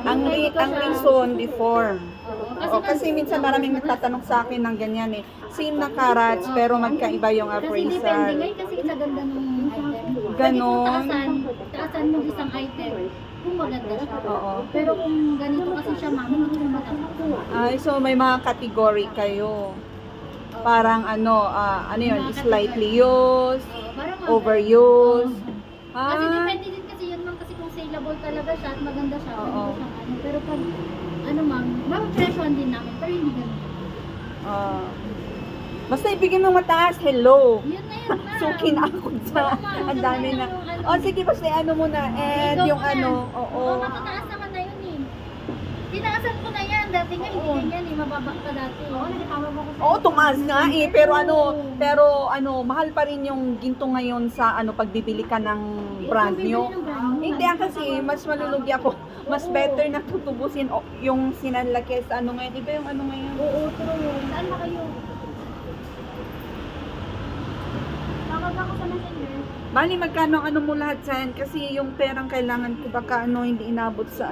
Ang reason, deform. Oo, Kasi minsan maraming nagtatanong sa akin ng ganyan eh. Same na carats, pero magkaiba yung kasi depende appraisal. ngayon kasi sa ganda ng item. Pwede Ganon. mong taasan yung isang item kung maganda siya. Oo. Pero kung ganito kasi siya, ma'am, hindi siya mataas. Ay, so may mga category kayo. Parang ano yun, slightly used, Parang overused. Kasi Ah, depende din kasi yun, ma'am, kasi kung saleable talaga siya at maganda siya, Oo. pwede siyang ano. Pero pag, ma'am, presyohan din namin, pero hindi ganun. basta ibigay mo mataas, hello. Yun na yun, ma'am. Suki na ako dyan. Oo, ma'am. Ang dami na. Yung ano. Oh, sige, basta ano mo na. And Ikaw yung mo na. ano, oo. Oo, matataas naman na yun eh. Tinaasan ko na yan. Dati nga hindi ganyan eh. Mababa pa dati. Oo, nagtawag ako sa... Oo, tumaas nga eh. Pero mahal pa rin yung ginto ngayon sa pagbibili ka ng brand new. Hindi kasi, mas malulugi ako. Mas better na tutubusin yung sinanlaki sa ngayon. Iba yung ngayon. Oo, true. Saan ba kayo? Tawag ako sa messenger. Bali, magkano mo lahat saan? Kasi yung perang kailangan ko baka hindi inabot sa